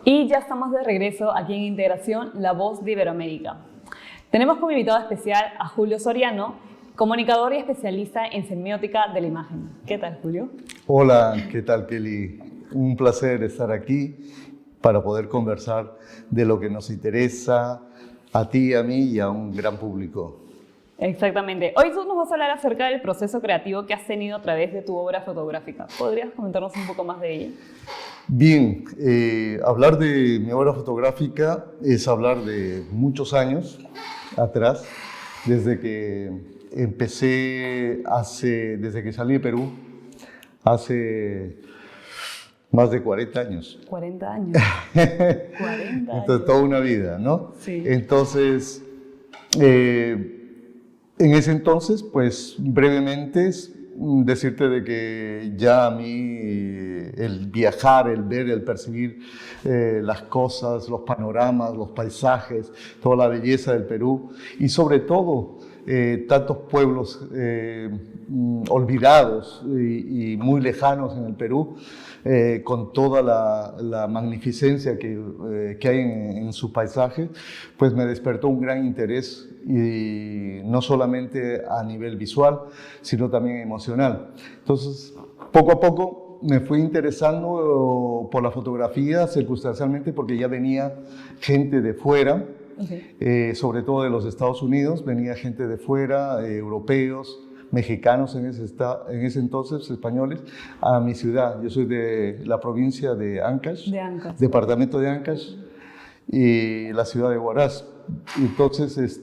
Y ya estamos de regreso aquí en Integración, la voz de Iberoamérica. Tenemos como invitado especial a Julio Soriano, comunicador y especialista en semiótica de la imagen. ¿Qué tal, Julio? Hola, ¿qué tal, Kelly? Un placer estar aquí para poder conversar de lo que nos interesa a ti, a mí y a un gran público. Exactamente. Hoy tú nos vas a hablar acerca del proceso creativo que has tenido a través de tu obra fotográfica. ¿Podrías comentarnos un poco más de ella? Bien, hablar de mi obra fotográfica es hablar de muchos años atrás, desde que empecé desde que salí de Perú, hace más de 40 años. 40 años. 40 años. Entonces, toda una vida, ¿no? Sí. Entonces, en ese entonces, pues brevemente decirte de que ya a mí el viajar, el ver, el percibir las cosas, los panoramas, los paisajes, toda la belleza del Perú y sobre todo tantos pueblos olvidados y muy lejanos en el Perú, con toda la magnificencia que hay en sus paisajes, pues me despertó un gran interés, y no solamente a nivel visual, sino también emocional. Entonces, poco a poco me fui interesando por la fotografía, circunstancialmente porque ya venía gente de fuera, sobre todo de los Estados Unidos, venía gente de fuera, europeos, mexicanos en ese entonces, españoles, a mi ciudad. Yo soy de la provincia de Ancash, departamento de Ancash, y la ciudad de Huaraz. Entonces,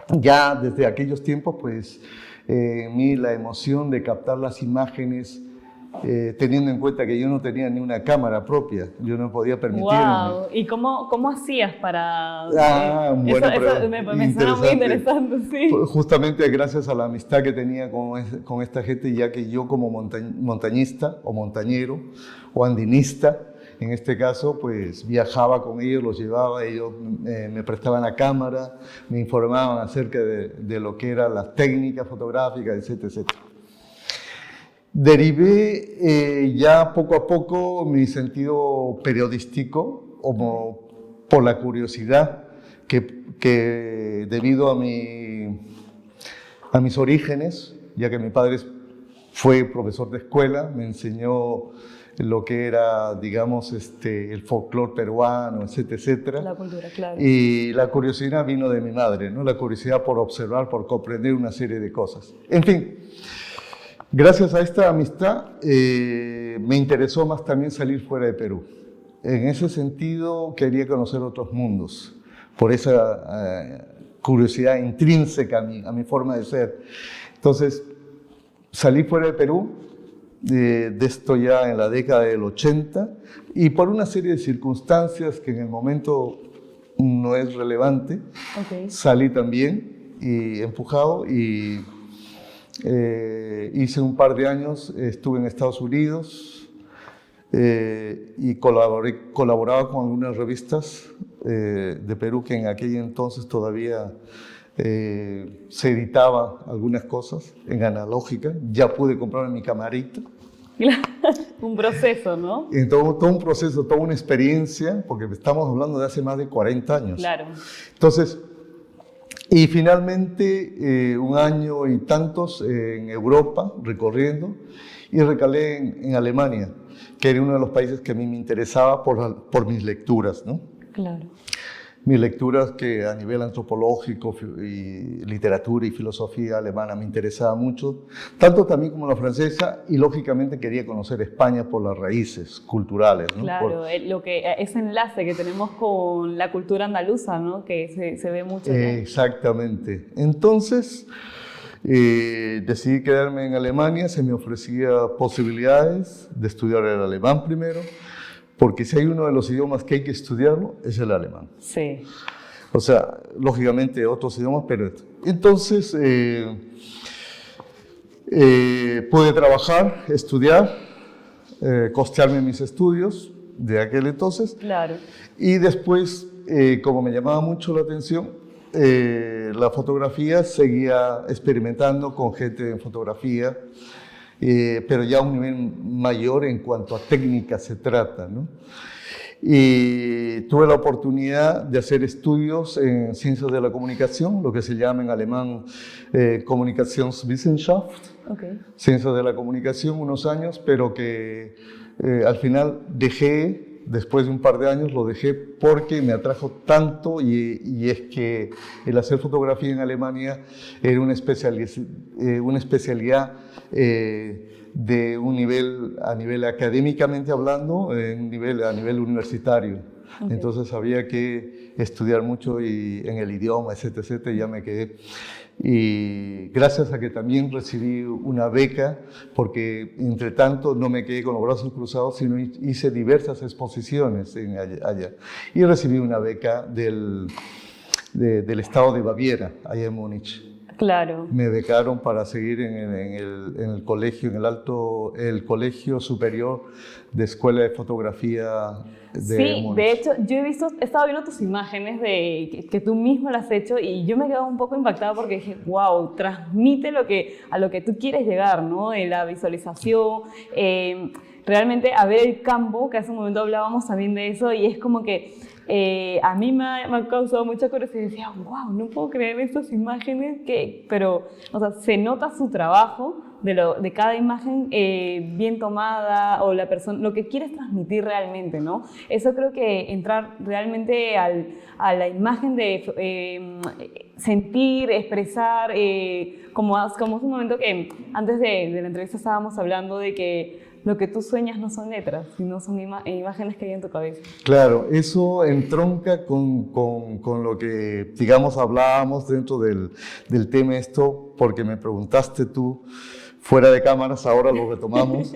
ya desde aquellos tiempos, pues, en mí la emoción de captar las imágenes, teniendo en cuenta que yo no tenía ni una cámara propia, yo no podía permitirme. ¡Wow! ¿Y cómo hacías para...? Bueno, eso me suena muy interesante, sí. Justamente gracias a la amistad que tenía con esta gente, ya que yo como montañista o montañero o andinista, en este caso, pues viajaba con ellos, los llevaba, ellos me prestaban la cámara, me informaban acerca de lo que eran las técnicas fotográficas, etcétera, etcétera. Derivé ya poco a poco mi sentido periodístico, como por la curiosidad que debido a mis orígenes, ya que mi padre fue profesor de escuela, me enseñó lo que era, digamos, el folclore peruano, etcétera, etcétera. La cultura, claro. Y la curiosidad vino de mi madre, ¿no? La curiosidad por observar, por comprender una serie de cosas. En fin, gracias a esta amistad me interesó más también salir fuera de Perú. En ese sentido quería conocer otros mundos, por esa curiosidad intrínseca a mi forma de ser. Entonces, salí fuera de Perú, de esto ya en la década del 80, y por una serie de circunstancias que en el momento no es relevante, salí también y empujado y hice un par de años, estuve en Estados Unidos y colaboraba con algunas revistas de Perú que en aquel entonces todavía se editaba algunas cosas en analógica. Ya pude comprarme mi camarita. Un proceso, ¿no? Todo un proceso, toda una experiencia, porque estamos hablando de hace más de 40 años. Claro. Entonces, y finalmente, un año y tantos en Europa, recorriendo, y recalé en Alemania, que era uno de los países que a mí me interesaba por mis lecturas, ¿no? Claro. Mis lecturas que a nivel antropológico y literatura y filosofía alemana me interesaba mucho, tanto también como la francesa, y lógicamente quería conocer España por las raíces culturales, ¿no? Claro, ese enlace que tenemos con la cultura andaluza, ¿no? Que se ve mucho. Exactamente. Entonces, decidí quedarme en Alemania, se me ofrecía posibilidades de estudiar el alemán primero, porque si hay uno de los idiomas que hay que estudiarlo, es el alemán. Sí. O sea, lógicamente otros idiomas, pero... Entonces, pude trabajar, estudiar, costearme mis estudios de aquel entonces. Claro. Y después, como me llamaba mucho la atención, la fotografía, seguía experimentando con gente en fotografía, pero ya a un nivel mayor en cuanto a técnica se trata, ¿no? y tuve la oportunidad de hacer estudios en ciencias de la comunicación, lo que se llama en alemán Kommunikationswissenschaft, ciencias de la comunicación, unos años, pero que al final dejé, después de un par de años lo dejé porque me atrajo tanto y es que el hacer fotografía en Alemania era una especialidad de un nivel, a nivel académicamente hablando, a nivel universitario. Entonces había que estudiar mucho en el idioma, etc., y ya me quedé. Y gracias a que también recibí una beca, porque entre tanto no me quedé con los brazos cruzados, sino hice diversas exposiciones allá. Y recibí una beca del estado de Baviera, allá en Múnich. Claro. Me becaron para seguir en el colegio, el Colegio Superior de Escuela de Fotografía de Múnich. De hecho, yo he estado viendo tus imágenes que tú mismo las has hecho y yo me he quedado un poco impactada porque dije, wow, transmite a lo que tú quieres llegar, ¿no? De la visualización, realmente a ver el campo, que hace un momento hablábamos también de eso, y es como que a mí me ha causado mucha curiosidad y decía, wow, no puedo creer estas imágenes, pero o sea, se nota su trabajo de cada imagen bien tomada o la persona, lo que quieres transmitir realmente, ¿no? Eso creo que entrar realmente a la imagen de sentir, expresar, como hace un momento que antes de la entrevista estábamos hablando de que lo que tú sueñas no son letras, sino son imágenes que hay en tu cabeza. Claro, eso entronca con lo que, digamos, hablábamos dentro del tema esto, porque me preguntaste tú, fuera de cámaras, ahora lo retomamos,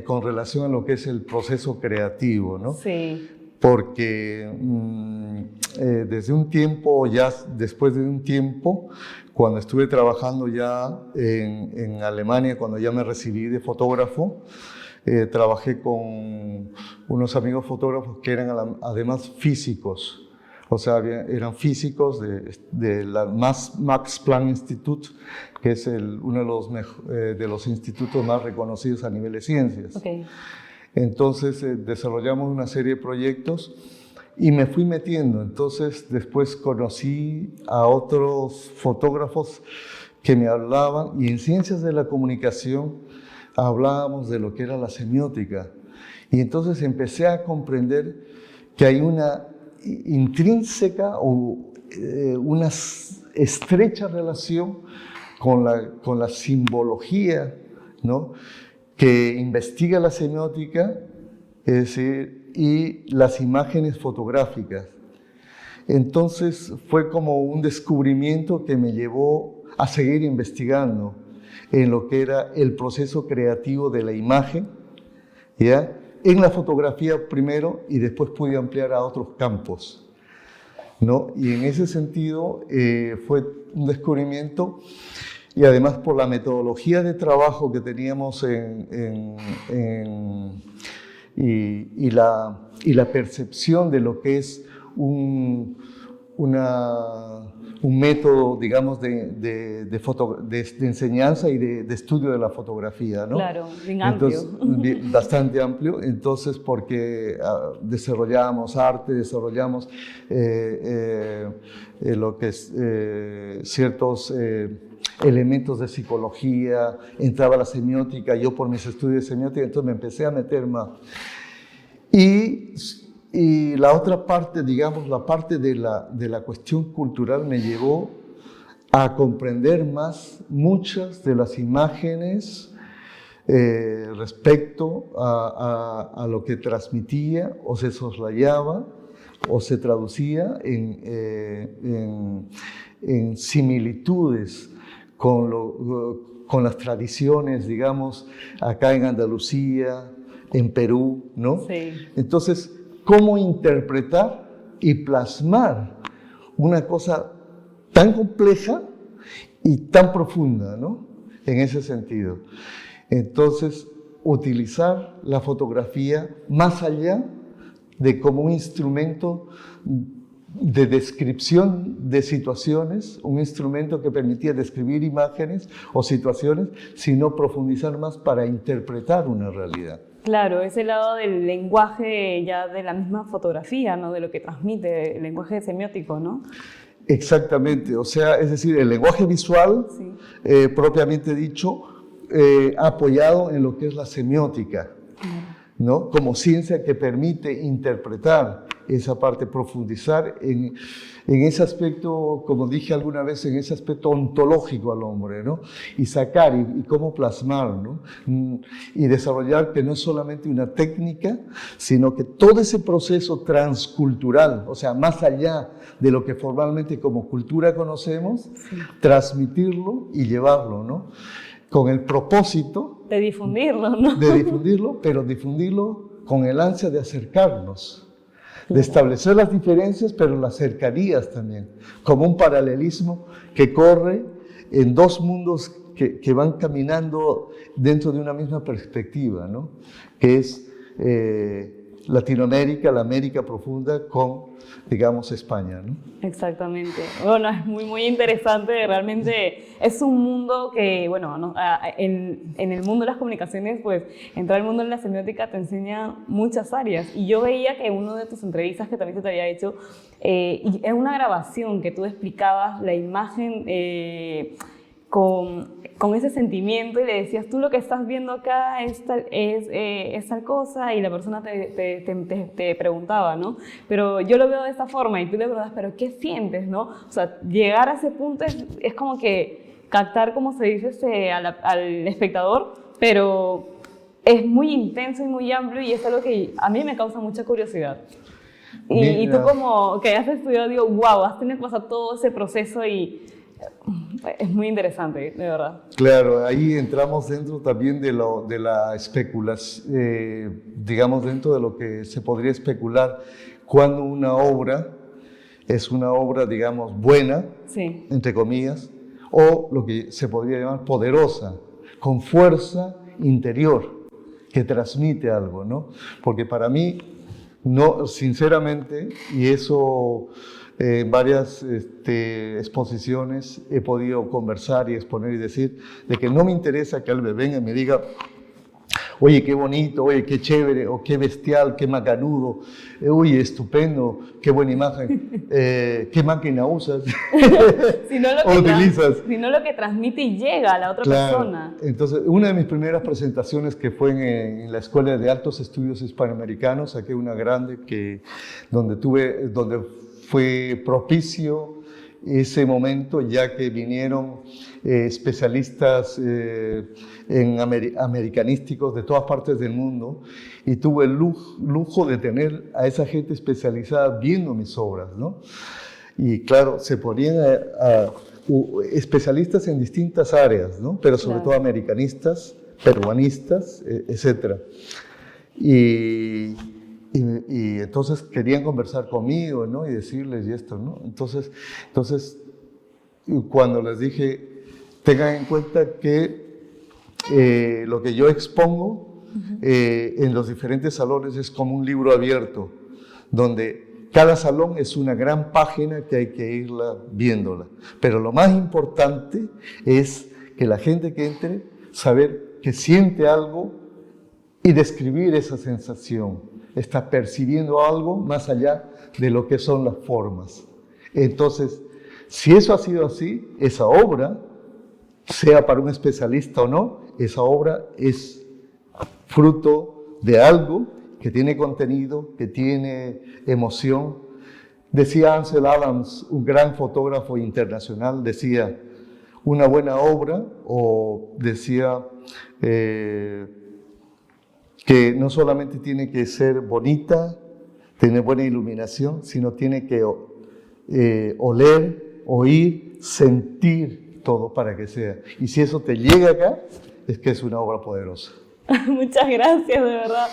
con relación a lo que es el proceso creativo, ¿no? Sí. Porque desde un tiempo, ya después de un tiempo, cuando estuve trabajando ya en Alemania, cuando ya me recibí de fotógrafo, trabajé con unos amigos fotógrafos que eran además físicos. O sea, eran físicos de la Max Planck Institute, que es uno de los institutos más reconocidos a nivel de ciencias. Okay. Entonces desarrollamos una serie de proyectos y me fui metiendo. Entonces después conocí a otros fotógrafos que me hablaban, y en ciencias de la comunicación hablábamos de lo que era la semiótica. Y entonces empecé a comprender que hay una intrínseca o una estrecha relación con la simbología, ¿no?, que investiga la semiótica, es decir, y las imágenes fotográficas. Entonces fue como un descubrimiento que me llevó a seguir investigando en lo que era el proceso creativo de la imagen, ¿ya?, en la fotografía primero, y después pude ampliar a otros campos, ¿no? Y en ese sentido fue un descubrimiento, y además por la metodología de trabajo que teníamos y la percepción de lo que es un método, digamos, de enseñanza y de estudio de la fotografía, ¿no? Claro, bien amplio. Entonces, bastante amplio. Entonces, porque desarrollamos arte, desarrollamos lo que es ciertos elementos de psicología, entraba la semiótica, yo por mis estudios de semiótica, entonces me empecé a meter más. Y la otra parte, digamos, la parte de la cuestión cultural me llevó a comprender más muchas de las imágenes respecto a lo que transmitía o se soslayaba o se traducía en similitudes con las tradiciones, digamos, acá en Andalucía, en Perú, ¿no? Sí. Entonces, ¿cómo interpretar y plasmar una cosa tan compleja y tan profunda, ¿no?, en ese sentido? Entonces, utilizar la fotografía más allá de como un instrumento de descripción de situaciones, un instrumento que permitía describir imágenes o situaciones, sino profundizar más para interpretar una realidad. Claro, ese lado del lenguaje ya de la misma fotografía, ¿no? De lo que transmite el lenguaje semiótico, ¿no? Exactamente, o sea, es decir, el lenguaje visual, Sí. propiamente dicho, apoyado en lo que es la semiótica, ¿no? Como ciencia que permite interpretar esa parte, profundizar en ese aspecto, como dije alguna vez, en ese aspecto ontológico al hombre, ¿no? Y sacar y cómo plasmar, ¿no? Y desarrollar que no es solamente una técnica, sino que todo ese proceso transcultural, o sea, más allá de lo que formalmente como cultura conocemos, Sí. transmitirlo y llevarlo, ¿no? Con el propósito De difundirlo, ¿no? de difundirlo, pero difundirlo con el ansia de acercarnos, de establecer las diferencias, pero las cercanías también, como un paralelismo que corre en dos mundos que van caminando dentro de una misma perspectiva, ¿no? Que es Latinoamérica, la América profunda con, digamos, España, ¿no? Exactamente. Bueno, es muy, muy interesante. Realmente es un mundo que, bueno, no, en el mundo de las comunicaciones, pues, entrar al mundo de la semiótica te enseña muchas áreas. Y yo veía que en una de tus entrevistas que también te había hecho, y es una grabación que tú explicabas la imagen con ese sentimiento y le decías, tú lo que estás viendo acá es tal cosa, y la persona te preguntaba, ¿no? Pero yo lo veo de esta forma, y tú le preguntas, ¿pero qué sientes, no? O sea, llegar a ese punto es como que captar, como se dice, al espectador, pero es muy intenso y muy amplio, y es algo que a mí me causa mucha curiosidad. Y tú, como que has estudiado, digo, wow, has tenido que pasar todo ese proceso, y es muy interesante, de verdad. Claro, ahí entramos dentro también de la especulación, digamos, dentro de lo que se podría especular cuando una obra es una obra, digamos, buena, Sí. entre comillas, o lo que se podría llamar poderosa, con fuerza interior, que transmite algo, ¿no? Porque para mí, no, sinceramente, y eso en varias exposiciones he podido conversar y exponer y decir, de que no me interesa que alguien venga y me diga, oye, qué bonito, oye, qué chévere, o qué bestial, qué macanudo, oye, estupendo, qué buena imagen, qué máquina usas o utilizas. Sino lo que transmite y llega a la otra persona. Entonces, una de mis primeras presentaciones, que fue en la Escuela de Altos Estudios Hispanoamericanos, saqué una grande donde fue propicio ese momento, ya que vinieron especialistas americanísticos de todas partes del mundo, y tuve el lujo de tener a esa gente especializada viendo mis obras, ¿no? Y claro, se ponían especialistas en distintas áreas, ¿no? Pero sobre todo americanistas, peruanistas, etc. Y entonces querían conversar conmigo, ¿no? Y decirles y esto, ¿no? Entonces, cuando les dije, tengan en cuenta que lo que yo expongo en los diferentes salones es como un libro abierto, donde cada salón es una gran página que hay que irla viéndola. Pero lo más importante es que la gente que entre, saber que siente algo y describir esa sensación. Está percibiendo algo más allá de lo que son las formas. Entonces, si eso ha sido así, esa obra, sea para un especialista o no, esa obra es fruto de algo que tiene contenido, que tiene emoción. Decía Ansel Adams, un gran fotógrafo internacional, decía, una buena obra, o decía que no solamente tiene que ser bonita, tener buena iluminación, sino tiene que oler, oír, sentir todo para que sea. Y si eso te llega acá, es que es una obra poderosa. Muchas gracias, de verdad.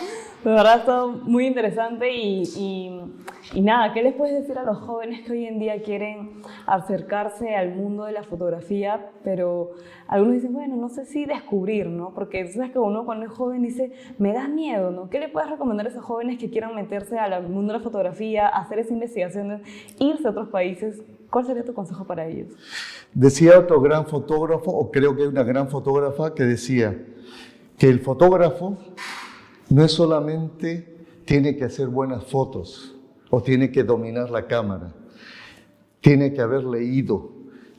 De verdad, ha estado muy interesante y nada, ¿qué les puedes decir a los jóvenes que hoy en día quieren acercarse al mundo de la fotografía? Pero algunos dicen, bueno, no sé si descubrir, ¿no? Porque tú sabes que uno cuando es joven dice, me da miedo, ¿no? ¿Qué le puedes recomendar a esos jóvenes que quieran meterse al mundo de la fotografía, hacer esa investigación, irse a otros países? ¿Cuál sería tu consejo para ellos? Decía otro gran fotógrafo, o creo que una gran fotógrafa, que decía que el fotógrafo no es solamente tiene que hacer buenas fotos o tiene que dominar la cámara. Tiene que haber leído,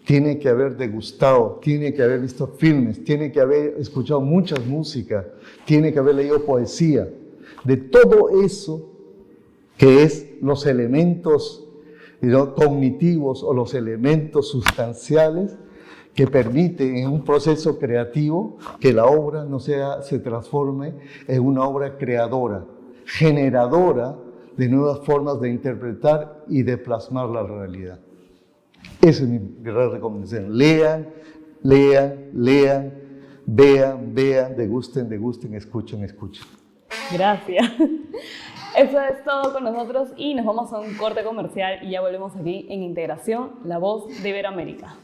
tiene que haber degustado, tiene que haber visto filmes, tiene que haber escuchado muchas músicas, tiene que haber leído poesía. De todo eso que es los elementos cognitivos o los elementos sustanciales que permiten en un proceso creativo que la obra se transforme en una obra creadora, generadora de nuevas formas de interpretar y de plasmar la realidad. Esa es mi gran recomendación. Lean, lean, lean, vean, vean, degusten, degusten, escuchen, escuchen. Gracias. Eso es todo con nosotros y nos vamos a un corte comercial y ya volvemos aquí en Integración, la voz de Iberoamérica.